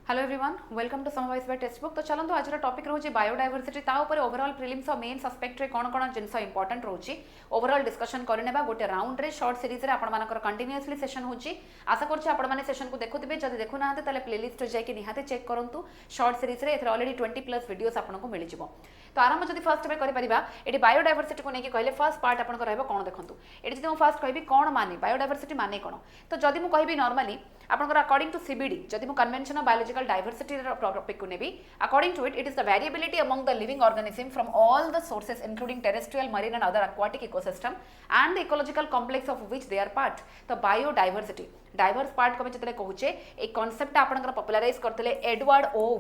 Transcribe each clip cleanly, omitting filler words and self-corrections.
Hello everyone welcome to समवाइस by text book. तो चलते आज टॉपिक रोचे बायोडायवर्सिटी ओवरऑल प्रिलिम्स और मेन सस्पेक्ट रे कौन कौन जिनस इंपोर्टेंट रोचे ओवरऑल डिस्कशन करने गोटे राउंड रे शॉर्ट सीरीज रे आपण कंटिन्यूअसली सेशन होची। आशा करछि आपण माने सेशन को देखुथिबे। जदि देखु नाते ताले प्लेलिस्ट रे जाके निहाते चेक करंतु। शॉर्ट सीरीज रे एथरे ऑलरेडी 20+ वीडियोस आपनको मिल जिवो। तो आरंभ जदि फर्स्ट में करि परिबा एटी बायोडायवर्सिटी को नेकी कहले फर्स्ट पार्ट आपनको रहबो कोन देखंतु। एटी जदि मु फर्स्ट कहबी कोन माने बायोडायवर्सिटी माने कोन, तो जदि मु कहबी नॉर्मली आपनकर अकॉर्डिंग टू सीबीडी जदि मु convention of biological diversity topic को नेबी according to it is the variability among the living organism from all the sources including terrestrial marine and other aquatic ecosystem and the ecological complex of which they are part। तो biodiversity diverse part को जितने कहूचे एक concept आपनकर popularise करथिले Edward O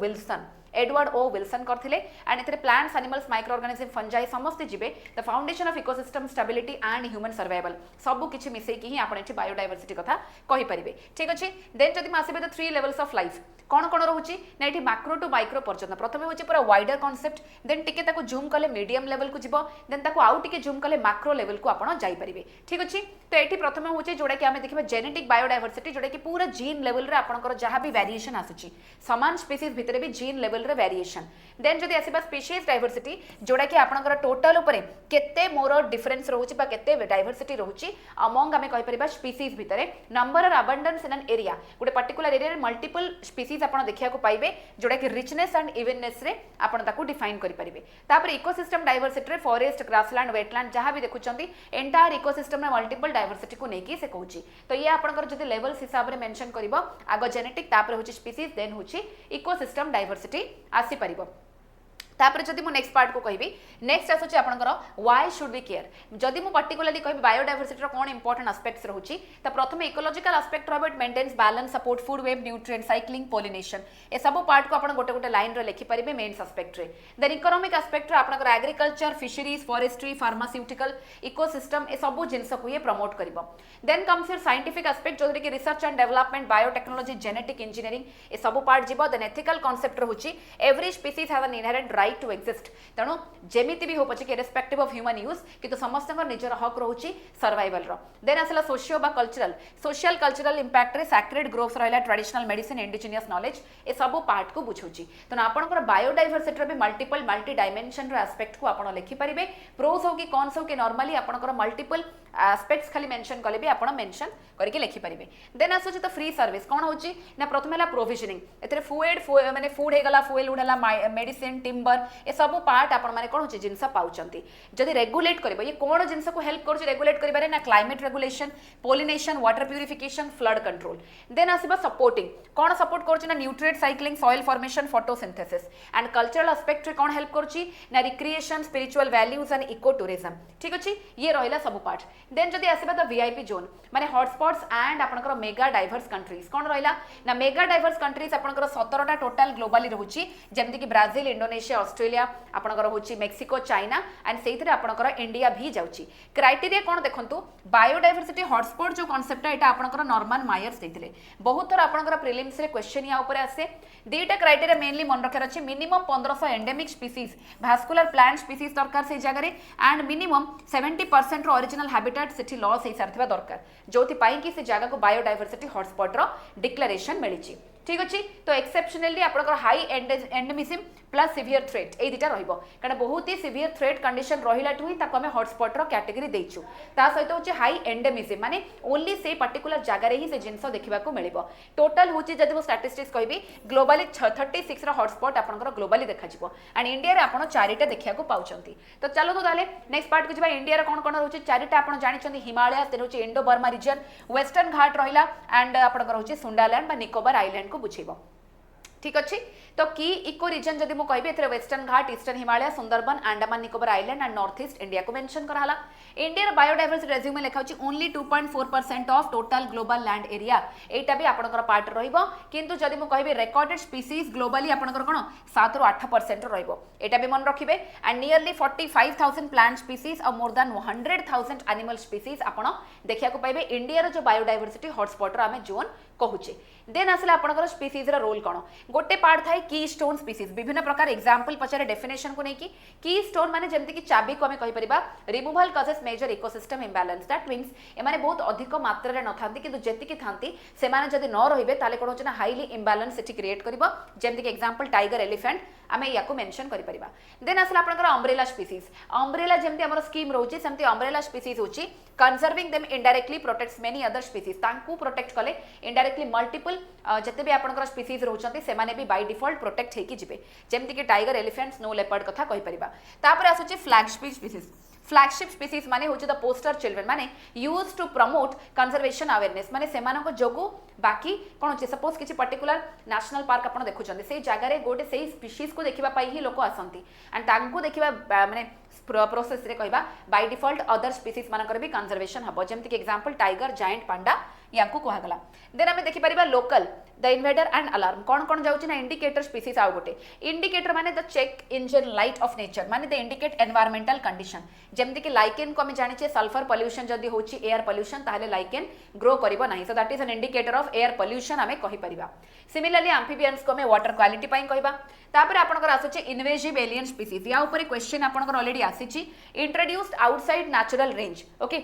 Wilson करथिले। And एथरे plants animals micro organism fungi समस्त जिबे the foundation of ecosystem stability and human survival सब किछि मिसै कि ही आपण एठी बायोडायवर्सिटी कथा कहि परिबे। ठीक अछि। देन जदि मासिबे द 3 लेवल्स ऑफ लाइफ कौन कौन रोचे ना ये मैक्रो टू माइक्रो पर्यंत प्रथम होचे पूरा वाइडर कॉन्सेप्ट। देन टिके ताको जूम कले मीडियम लेवल को जीवो। देन ताको आउ टिके जूम कले मैक्रो लेवल को आपण जाई परिबे। ठीक अछि। तो एठी प्रथम होचे जोडा कि हमें देखिबा जेनेटिक बायोडायवर्सिटी जोडा कि पूरा जीन लेवल रे आपनकर जहां भी वेरिएशन आसुची समान स्पीसीज भितरे भी जीन लेवल रे वेरिएशन। देन जदि आसीबा स्पीशीज डायवर्सिटी जोडा कि आपनकर टोटल ऊपर केते मोर डिफरेंस रहउची बा केते डायवर्सिटी रहउची अमंग हमें कहि परिबा स्पीसीज भितरे नंबर और अबंडेंस इन एन एरिया गोटे पर्टिकुलर एरिया रे मल्टीपल स्पीसीज आपण देखिया को पाइबे जोडा कि रिचनेस एंड इवननेस रे आपण ताको डिफाइन करि परिबे। तापर इकोसिस्टम डायवर्सिटी रे फॉरेस्ट ग्रासलैंड वेटलैंड जहां भी देखुचंती एंटायर इकोसिस्टम रे मल्टीपल डायवर्सिटी को नेकी से कहूची। तो ये आपनकर जदि लेवल्स हिसाब रे मेंशन करिवो आगो जेनेटिक तापर होची स्पीसीज देन होची इकोसिस्टम डायवर्सिटी आसी परिबो। तापर जदि मु नेक्स्ट पार्ट को कहबी नेक्स्ट आसुची आपनकर व्हाई शुड वी केयर। जदि मु पर्टिकुलरली कहबी बायोडायवर्सिटी रो कोन इंपोर्टेंट एस्पेक्ट्स रहउची त प्रथम इकोलॉजिकल एस्पेक्ट रहबो it maintains balance support food web nutrient cycling pollination ए सब पार्ट को आपण गोटे गोटे लाइन रे लिखि परिबे मेन एस्पेक्ट रे। देन इकोनॉमिक एस्पेक्ट रे आपनकर agriculture fisheries forestry pharmaceutical ecosystem ए सब जिंस को ये प्रमोट करिवो। Then comes your scientific aspect जोदि कि research and development biotechnology genetic engineering ए सब पार्ट जीवो। देन एथिकल कांसेप्ट रहउची every species have an inherent right to exist. तेणु जेमिति भी हो पछे कि रेस्पेक्टिव ऑफ ह्यूमन यूज किंतु समस्त निजर हक रहउची सर्वाइवल रो। देन आसला सोशियो बा कल्चरल सोशल कल्चरल इंपैक्ट रे सैक्रेड ग्रोव्स रहला traditional medicine indigenous knowledge a सब पार्ट को बुझौची। तेणु आपनकर बायोडायवर्सिटी रे भी मल्टीपल मल्टी डायमेंशन रो एस्पेक्ट को आपण लिखि परिबे। प्रोस हो कि कॉन्स हो कि नॉर्मली आपनकर मल्टीपल एस्पेक्ट्स खाली मेंशन कले भी आपण मेंशन करके लिखि परिबे। देन आसुची तो फ्री सर्विस कौन होची ना प्रथमेला प्रोविजनिंग एतरे फूड माने फूड हेगला फुएल उडला मेडिसिन टिम्बर ए सब पार्ट आपण माने कोन होची जिंस पाउचंती। जदि रेगुलेट करबो ये कोन जिंस को हेल्प करछ रेगुलेट करिबारे ना climate regulation pollination water purification flood control. Then आसीबा सपोर्टिंग कोन सपोर्ट करछ ना nutrient cycling soil formation photosynthesis and cultural aspect रे कोन हेल्प करछ ना recreation spiritual values and ecotourism. ठीक अछि ये रहिला सब पार्ट। देन जदि आसीबा द वीआईपी जोन माने हॉटस्पॉट्स एंड आपनकर मेगा डाइवर्स कंट्रीज कोन रहिला ना मेगा डाइवर्स कंट्रीज आपनकर 17 टा टोटल ग्लोबली रहउची जेमति कि ब्राजील इंडोनेशिया ऑस्ट्रेलिया आपनकर होची मेक्सिको चाइना एंड सेइथरे आपनकर इंडिया भी जाउची। क्राइटेरिया कोन देखंतु बायोडायवर्सिटी हॉटस्पॉट जो कांसेप्ट एटा आपनकर नॉर्मन मायर्स देथिले बहुत थोर आपनकर प्रीलिम्स रे क्वेश्चन या ऊपर आसे। दीटा क्राइटेरिया मेनली मन रखर अछि minimum 1500 endemic species vascular plant species दरकार से जगह रे एंड मिनिमम 70% रो ओरिजिनल हैबिटेट सेठी लॉस हे सारथिबा दरकार जोथि पाई कि से जगह को बायोडायवर्सिटी हॉटस्पॉट रो डिक्लेरेशन मिलिची। ठीक अछि। तो एक्सेप्शनली आपनकर high endemism plus severe threat ए दिटा रहइबो कारण बहुत ही सिवियर थ्रेट कंडीशन रहिलाठु ही ताको हमें हॉटस्पॉट रो कैटेगरी देइछु। ता सहित होची हाई एंडेमिज्म माने ओनली से पर्टिकुलर जगह रे ही से जिंस देखिबा को मिलिबो। टोटल होची जदि वो स्टैटिस्टिक्स कहबी ग्लोबली 36 रो हॉटस्पॉट आपनकर ग्लोबली देखा जिवो एंड इंडिया रे आपण 4टा देखिया को पाउचंती। तो चलो तो ताले नेक्स्ट पार्ट को जिबा इंडिया रे कोन कोन रहउची 4टा आपण जानिछंती हिमालय तेन होची इंडो बर्मा रीजन वेस्टर्न घाट रहिला एंड आपनकर होची सुंडालैंड बा निकोबार आइलैंड को बुझेबो। ठीक अच्छे। तो की इको रीजन जदि मु कहबी एथरे western Ghat eastern Himalaya Sundarban Andaman Nicobar island and north east India को मेंशन कराला। इंडिया बायोडायवर्सिटी रेज्यूमे लिखा होची only 2.4% of total global land area एटा भी आपनकर पार्ट रहिबो किंतु जदि मु कहबी रिकॉर्डेड स्पीसीज ग्लोबली आपनकर कोन 7 ରୁ 8% रहिबो एटा भी मन रखिबे एंड नियरली 45,000 प्लांट स्पीसीज और मोर देन 100,000 एनिमल स्पीसीज आपण देखिया को पाइबे इंडिया रो जो बायोडायवर्सिटी हॉटस्पॉट रो हमें जोन कहूचे। देन आसला आपनकर स्पीसीज रो रोल कोन गोटे पार्ट थाए की स्टोन स्पीसीज विभिन्न प्रकार एग्जांपल पचारे डेफिनेशन को लेकी की स्टोन माने जेमति कि चाबी को हमें कहि परिबा removal causes major ecosystem imbalance that means एमाने बहुत अधिक मात्रा रे न थांती किंतु जेति कि थांती से माने जदी न रहिबे ताले कोन होचना हाईली इम्बैलेंस सेठी क्रिएट करबो जेमति कि एग्जांपल टाइगर एलिफेंट आमे याको मेंशन करि परिबा देन असला आपनकर अम्ब्रेला स्पीसीज अम्ब्रेला जेमति हमर स्कीम रहउची सेमति अम्ब्रेला स्पीसीज होची conserving them indirectly protects many other species तांकू प्रोटेक्ट कले इनडायरेक्टली मल्टीपल जते भी आपनकर स्पीसीज रहउचंती से माने भी बाय डिफॉल्ट प्रोटेक्ट हेकी जिवे जेमति कि टाइगर एलिफेंट स्नो लेपर्ड कथा कहि परिबा तापर आसुची फ्लैगशिप स्पीसीज फ्लैगशिप स्पीसीज माने होची द पोस्टर चिल्ड्रन माने use to promote conservation awareness माने सेमानको जोगु बाकी कोन होची सपोज किछि पर्टिकुलर नेशनल पार्क आपण देखुचंदी सेही जागा रे गोटे सेही स्पीसीज को देखिबा पई ही लोक आसंती एंड तांको देखिबा माने प्रोसेस रे कहबा बाय डिफॉल्ट अदर स्पीसीज मानकर भी कंजर्वेशन हबो जेमति कि एग्जांपल टाइगर जायंट पांडा यांको कोहा गला देन हमें देखि परिबा local the invader and alarm कोन जाउची ना इंडिकेटर स्पीसीज आउ गोटे इंडिकेटर माने the check engine light of nature माने द इंडिकेट एनवायरमेंटल कंडीशन जेमति कि लाइकेन को हमें जानि छे सल्फर पोल्यूशन जदी होची एयर पोल्यूशन ताले लाइकेन ग्रो करिवो नाही सो that is an indicator of air pollution हमें कहि परिबा सिमिलरली एम्फिबियंस को हमें वाटर क्वालिटी पई कहबा तापर आपनकर आसुचे इन्वेजिव एलियन स्पीसीज या ऊपर क्वेश्चन आपनकर ऑलरेडी आसीची introduced outside natural range okay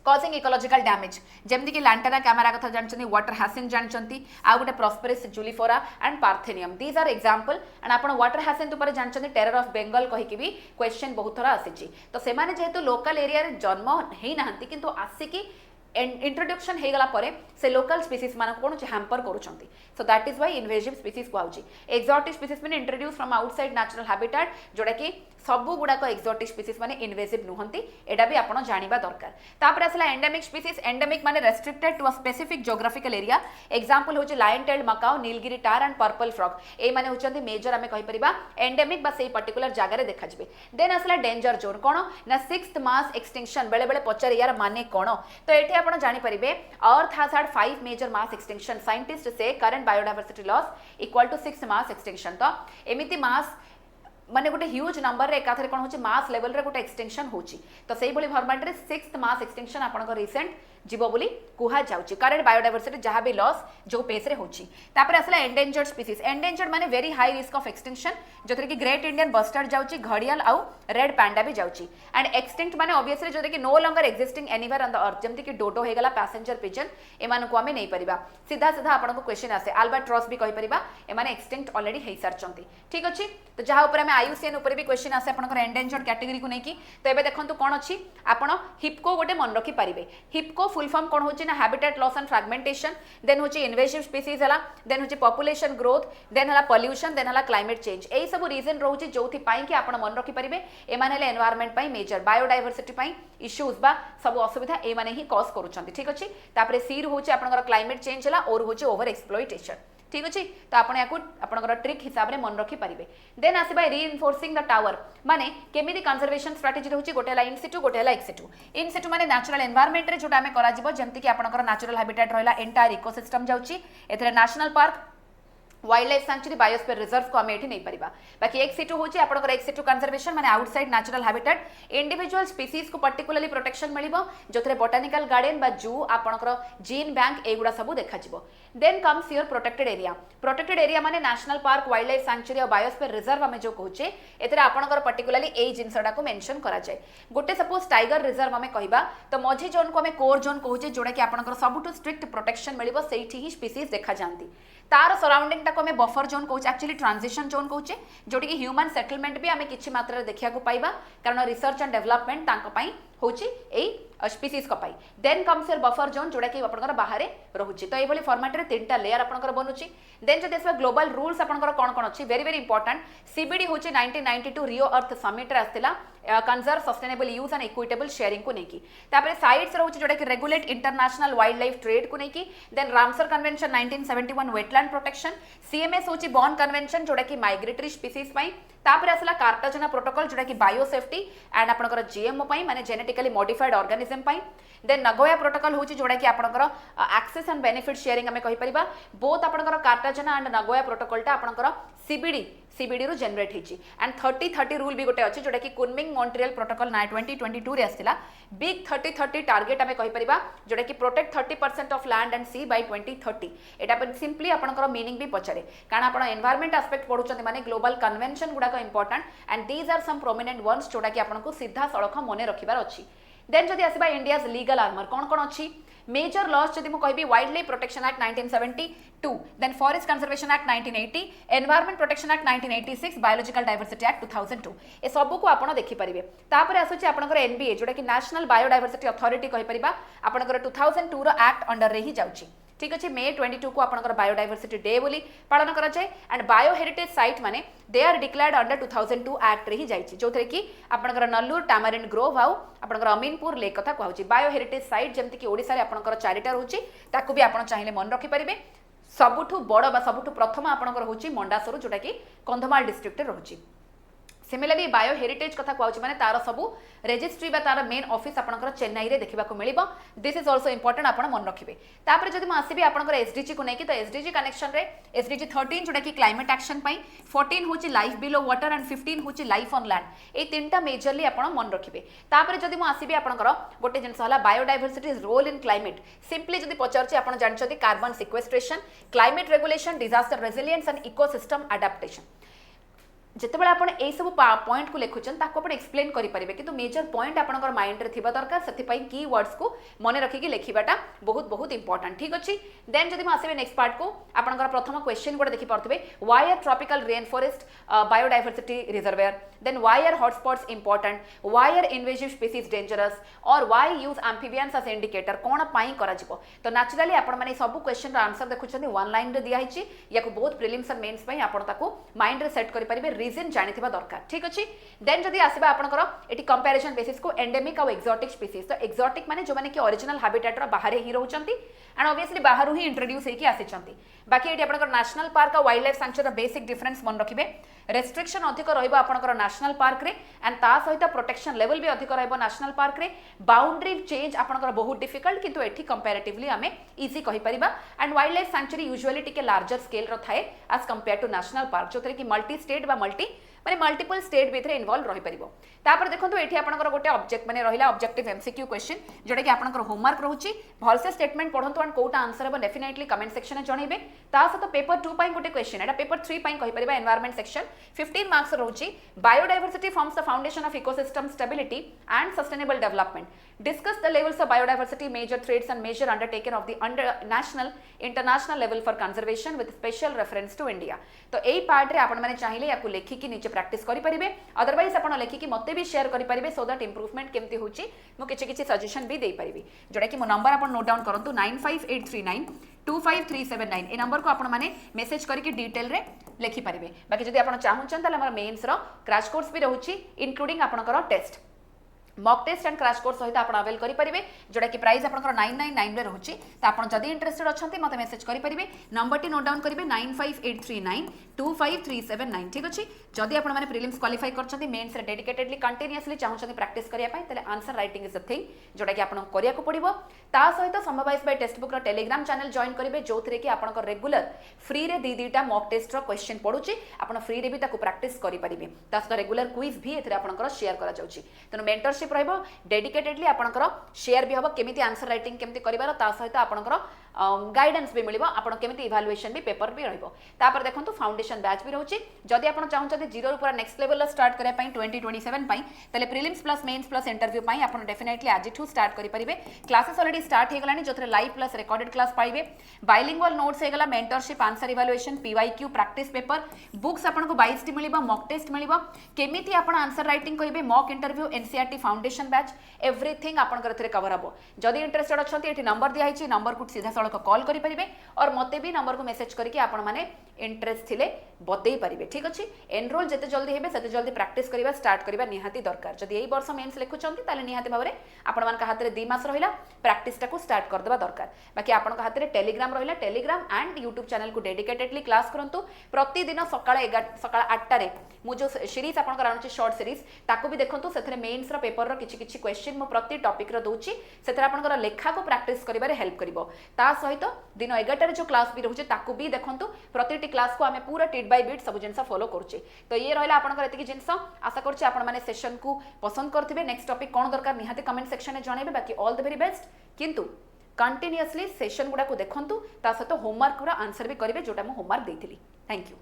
causing ecological damage जेमति कि लैंटेना कैमरा कथा जानचंती वाटर हासिन जानचंती आ गोटे prosopis juliflora and parthenium these are example and आपण वाटर हासिन ऊपर जानचंती टेरर ऑफ बेंगल कहि कि भी क्वेश्चन बहुत थरा आसीची तो से माने जेहेतु लोकल एरिया रे जन्म हेई नाहंती किंतु आसीकी इंट्रोडक्शन हे गला परे से लोकल स्पीसीज मान को हैम्पर करूछंती so that is why invasive species को आउची एक्सोटिक स्पीसीज माने introduce from outside natural habitat जोडा कि सबु गुडा को एक्सोटिक स्पीसीज माने इन्वेजिव नुहंती एडा भी आपण जानिबा दरकार तापर असला एंडेमिक स्पीसीज एंडेमिक माने restricted to a specific geographical area example होची lion tailed macaque Nilgiri tahr and purple frog ए माने होचंती मेजर हमें कहि परिबा एंडेमिक बा सेही पर्टिकुलर जागा रे देखा जबे देन असला डेंजर जोन कोन ना सिक्स्थ मास एक्सटिंक्शन बेले बेले पचार यार माने कोन तो एठी आपण जानि परिबे earth has had 5 major mass extinction scientist से current biodiversity loss equal to 6 mass extinction तो एमिति मास माने गोटे ह्यूज नंबर रे एकाथरे कोन होची मास लेवल रे गोटे एक्सटेंशन होची तो सेही बोली फॉर्मेट रे 6th मास एक्सटेंशन आपन रिसेंट जीव बोली कुहा जाउची करंट बायोडायवर्सिटी जहां भी लॉस जो पेस रे होची तापर असला एंडेंजर्ड स्पीसीज एंडेंजर्ड माने very high risk of extinction जोथरे कि ग्रेट इंडियन बस्टर्ड जाउची घड़ियाल आउ रेड पैंडा भी जाउची एंड एक्सटिंक्ट माने ऑब्वियसली जोथरे कि no longer existing anywhere on the earth जेमति कि डोडो हे गला पैसेंजर पिजन एमान को हमें नहीं परिबा सीधा सीधा आपन को क्वेश्चन आसे अल्बाट्रॉस भी कहि परिबा एमाने एक्सटिंक्ट ऑलरेडी हे सरचंती ठीक अछि तो जहां ऊपर हमें आईयूसीएन ऊपर भी क्वेश्चन आसे आपन एंडेंजर्ड कैटेगरी को नेकी तो एबे देखंतु कोन अछि आपन हिप्को गोटे मन रखि परिबे हिप्को फुल फॉर्म कोन होची ना habitat loss and fragmentation then होची इन्वेसिव स्पीसीज हला देन होची पॉपुलेशन ग्रोथ देन हला पोल्यूशन देन हला क्लाइमेट चेंज एई सब रीजन रहउची जोथि पाई कि आपण मन रखि परिबे ए माने ले एनवायरनमेंट पाई मेजर बायोडायवर्सिटी पाई इश्यूज बा सब असुविधा ए माने ही कॉज करूछंती ठीक अछि तापरे सी होची आपनकर क्लाइमेट चेंज हला और होची ओवर एक्सप्लॉइटेशन ठीक अच्छे तो आपण याकू आपनकर ट्रिक हिसाब रे मन रखि परिबे देन आसीबा रीइंफोर्सिंग द टावर माने केमिति कंजर्वेशन स्ट्रेटजी रहउची गोटे ला इन सिटू गोटे ला इन सिटू माने नेचुरल एनवायरनमेंट रे जोटा हमें करा जिवो जेमति कि आपनकर नेचुरल हैबिटेट रहला एंटायर इकोसिस्टम जाउची एथरे national park wildlife sanctuary biosphere reserve को हमें नहीं परिबा बाकी एक सिटू होची आपनकर एक सिटू कंजर्वेशन माने outside natural habitat individual species को पर्टिकुलरली प्रोटेक्शन मिलिबो जोथरे बोटानिकल गार्डन बा जू आपनकर जीन बैंक एगुडा सब देखा जिवो then comes your protected area माने national park wildlife sanctuary और बायोस्फीयर रिजर्व हमें जो कहूचे एतरे आपनकर पर्टिकुलरली ए जिंसडा को मेंशन करा जाय गोटे सपोज टाइगर रिजर्व हमें कहबा तो मझी जोन को हमें कोर जोन कहूचे जोडा कि आपनकर सबुटु स्ट्रिक्ट प्रोटेक्शन मिलिबो सेठी ही स्पीसीज देखा जानती तार सराउंडिंग टाको हमें बफर जोन कहूचे एक्चुअली ट्रांजिशन जोन कहूचे जोटी कि ह्यूमन सेटलमेंट भी हमें किछि मात्रा देखिया को पाइबा कारण रिसर्च एंड डेवलपमेंट तांको पई होची एई स्पीसीज को पाई then comes your buffer zone जोडा कि आपनकर बाहरे रहउची तो एभली फॉर्मेट रे तीनटा लेयर आपनकर बनुची देन जदि एसबा ग्लोबल रूल्स आपनकर कोन कोन अछि वेरी वेरी इंपोर्टेंट सीबीडी होची 1992 रियो अर्थ समिट रे आस्तिला conserve sustainable use and equitable sharing को नेकी तापरे साइट्स रहउची जोडा कि regulate international wildlife trade को नेकी then Ramsar convention 1971 wetland protection CMS होची बॉन कन्वेंशन जोडा कि माइग्रेटरी स्पीसीज पई तापरे असला कार्टाजना प्रोटोकॉल जोडा कि बायो सेफ्टी एंड आपनकर जीएमओ पई माने जेनेटिकली मॉडिफाइड ऑर्गेनिज्म पई देन नगोया प्रोटोकॉल होची जोडा कि आपनकर एक्सेस एंड बेनिफिट शेयरिंग हमें कहि परिबा बोथ आपनकर कार्टाजना एंड नगोया प्रोटोकॉल ता आपनकर सीबीडी सीबीडी रू जनरेट होची एंड 30-30 रूल भी गोटे अच्छे जोटा कि कुनमिंग मॉन्ट्रियल प्रोटोकॉल ना 2022 रे आसला बिग 30-30 टार्गेट आमे कहि परिबा जोटा कि protect 30% of land and sea by 2030 एटा पर सिंपली आपनकर मीनिंग भी पचारे कारण आपण एनवायरनमेंट एस्पेक्ट पढुचंती माने ग्लोबल कन्वेंशन गुडा का important and these are some prominent ones जोटा कि आपनको सीधा सड़क मने रखिबार अछि देन जदि आसीबा इंडियाज लीगल आर्मर कोन कोन अछि मेजर लॉज जदि मु कहबी wildlife protection act 1972 then forest conservation act 1980 environment protection act 1986 biological diversity act 2002 ए सब को आपण देखि परिबे तापर आसुची आपनकर एनबीए जोटा कि नेशनल बायोडायवर्सिटी अथॉरिटी कहि परिबा आपनकर 2002 रो एक्ट अंडर रे ही जाउची ठीक अच्छे मे 22 को आपनकर बायोडायवर्सिटी डे बोली पालन करा जाए एंड बायो हेरिटेज साइट माने they are declared under 2002 act रे ही जाइछि जोथरे कि आपनकर नल्लूर टामारिन ग्रोव हाउ आपनकर अमीनपुर लेक कथा कहउछि बायो हेरिटेज साइट जेमति कि ओडिसा रे आपनकर चारिटा रहउछि ताकू भी आपण चाहिले मन रखि परिबे सबुठु बड़ बा सबुठु प्रथम आपनकर होछि मंडासरु जोटा कि कंधमाल डिस्ट्रिक्ट रे रहउछि सिमिलरली बायो हेरिटेज कथा कहउछि माने तार सबु रेजिस्ट्री बा तार मेन ऑफिस आपनकर चेन्नई रे देखिबा को मिलिबो दिस इज आल्सो इंपोर्टेंट आपण मन रखिबे तापर जदि म आसीबी आपनकर एसडीजी को नै कि तो एसडीजी कनेक्शन रे एसडीजी 13 जोटा कि क्लाइमेट एक्शन पई 14 होछि लाइफ बिलो वाटर एंड 15 होछि लाइफ ऑन लैंड ए तीनटा मेजरली आपण मन रखिबे तापर जदि म आसीबी आपनकर गोटे जिंस हला biodiversity role in climate simply जदि पचारछि आपण जानछथि carbon sequestration climate regulation disaster resilience and ecosystem adaptation जितेबाला आपण ए सब पॉइंट को लिखुचन ताको आपण एक्सप्लेन करि परिबे किंतु मेजर पॉइंट आपनकर माइंड रे थिबा दरकार सेति पई की वर्ड्स को मने रखि कि लिखिबाटा बहुत बहुत इंपोर्टेंट ठीक अछि देन जदि म आसीबे नेक्स्ट पार्ट को आपनकर प्रथम क्वेश्चन गोटे देखि परथबे why are tropical rain forest biodiversity reservoir then why are hotspots important why are invasive species dangerous और why use amphibians as indicator कोन पई करा जिवो तो नेचुरली आपण माने सब क्वेश्चन रा आंसर देखुचंदी वन लाइन रे दिया हिची याको बहुत प्रीलिम्स एंड मेंस पई आपण ताको माइंड रे सेट करि परिबे रीजन जानिथिबा दरकार ठीक अछि देन जदि आसीबा आपनकर एटी कंपैरिजन बेसिस को एंडेमिक और एक्सोटिक स्पीसीज तो एक्सोटिक माने जो माने कि ओरिजिनल हैबिटेट रो बाहर ही रहउचंती एंड ऑब्वियसली बाहर ही इंट्रोड्यूस हेकी आसीचंती बाकी एटी आपनकर नेशनल पार्क और wild life sanctuary basic difference मन रखिबे रेस्ट्रिक्शन अधिक रहइबो आपनकर नेशनल पार्क रे एंड ता सहित प्रोटेक्शन लेवल भी अधिक रहइबो नेशनल पार्क रे बाउंड्री चेंज आपनकर बहुत डिफिकल्ट किंतु एठी कंपैरेटिवली हमें इजी कहि परिबा and wildlife sanctuary usually टिके लार्जर स्केल रो थाए as compare to national park जोथरे कि मल्टी स्टेट बा मल्टी माने मल्टीपल स्टेट भितर इन्वॉल्व रही परिबो तापर देखंतु एठी आपनकर गोटे ऑब्जेक्ट माने रहिला ऑब्जेक्टिव एमसीक्यू क्वेश्चन जोटा कि आपनकर होमवर्क रहउची भलसे स्टेटमेंट पढंतु एंड कोटा आंसर हेबो डेफिनेटली कमेंट सेक्शन में जणैबे ता सतो पेपर 2 पई गोटे क्वेश्चन एटा पेपर 3 पई कहि परिबा एनवायरनमेंट सेक्शन 15 मार्क्स रहउची biodiversity forms the foundation of ecosystem stability and sustainable development discuss the levels of biodiversity major threats and major undertaken of the national international level for conservation with special reference to India तो एई part रे आपण माने चाहिले याकू लेखि कि नीचे practice करि परिबे अदरवाइज आपण लेखि कि मते भी शेयर करि परिबे सो दैट इंप्रूवमेंट केमती होची मु किछि किछि सजेशन भी देई परिबी जोडा कि मो नंबर आपण नोट डाउन करंतु 95839 25379 ए नंबर को आपण माने मेसेज करके डिटेल रे लेखि परिबे बाकी जदि आपण चाहुचन ताले हमर मेंस रो क्रैश कोर्स भी रहउची इंक्लूडिंग आपनकर test mock test and crash course सहित आपण अवेल करि परिबे जोडा कि प्राइस आपनकर 999 रे रहउची त आपण जदि इंटरेस्टेड अछंती मते मेसेज करि परिबे नंबर टी नोट डाउन करिवे 95839 25379 ठीक अछि जदि आपण माने प्रीलिम्स क्वालिफाई करछंती मेंस रे डेडिकेटेडली कंटीन्यूअसली चाहुचंती प्रैक्टिस करिया पई तले answer writing is a thing जोडा कि आपण करिया को पड़िबो ता सहित समवाइज बाय टेक्स्ट बुक रो टेलीग्राम चैनल जॉइन करिवे जोथरे कि आपनकर रेगुलर फ्री रे दीटा मॉक टेस्ट रो क्वेश्चन पडुची आपण फ्री रे भी ताको प्रैक्टिस करि परिबे ता सहित रेगुलर क्विज भी एथरे आपनकर शेयर करा जाउची तनो मेंटरशिप रहइबो डेडिकेटेडली आपनकर शेयर भी हबो केमिति आंसर राइटिंग केमिति करिवार ता सहित आपनकर गाइडेंस भी मिलिबो आपण केमिति इवैल्यूएशन भी पेपर भी रहइबो तापर देखंतु फाउंडेशन बैच भी रहउची जदि आपण चाहउछथि जीरो पूरा नेक्स्ट लेवल स्टार्ट करे पई 2027 पई तले prelims plus mains plus interview पई आपण डेफिनेटली आज ठू स्टार्ट करि परिबे क्लासेस ऑलरेडी स्टार्ट हे गलानी जोथरे लाइव प्लस रिकॉर्डेड क्लास पाइबे बाइलिंगुअल नोट्स हे गला mentorship answer evaluation PYQ practice paper books आपण को 22 टी मिलिबो मॉक टेस्ट मिलिबो केमिति आपण आंसर राइटिंग करिवे mock interview NCERT foundation batch everything आपण करथरे कवर हबो जदि इंटरेस्टेड अछंती एठी नंबर दिया हिची नंबर को सीधा सळक कॉल करि परिबे और मते भी नंबर को मेसेज करके आपण माने इंटरेस्ट थिले बतई परिबे ठीक अछि एनरोल जते जल्दी हेबे सेते जल्दी प्रैक्टिस करिबा स्टार्ट करिबा निहाती दरकार जदि एई वर्ष मेंस लेखुचंती ताले निहाती भाबरे आपण मान का हातरे 2 मास रहिला प्रैक्टिस टाको स्टार्ट कर देबा दरकार बाकी आपण का हातरे टेलीग्राम रहिला टेलीग्राम एंड यूट्यूब चैनल को डेडिकेटेडली क्लास करंतु प्रति दिन सकाळ 8 रे मु जो सीरीज आपण का राणुची शॉर्ट सीरीज ताको भी देखंतु सेथरे मेंस रो पेपर रो किछि किछि क्वेश्चन मु प्रति टॉपिक रो दोउची सेथरे आपण का लेखा को प्रैक्टिस करिबारे हेल्प करिवो ता सहित दिन 11 रे जो क्लास भी रहउचे ताको भी देखंतु प्रति क्लास को आम पूरा टिट बाय बिट सब जिन फॉलो करुचे तो ये रहा आपंकर एतिक जिनस आशा करुचे आपने सेशन को पसंद करते नेक्स्ट टॉपिक कौन दरकार निहाती कमेंट सेक्शन में जनइबे बाकी ऑल द वेरी बेस्ट किंतु कंटिन्यूअसली सेशन गुड़ा को देखंतु ता सहित होमवर्क आंसर भी करेंगे जोटा मुझे होमवर्क देती थैंक यू।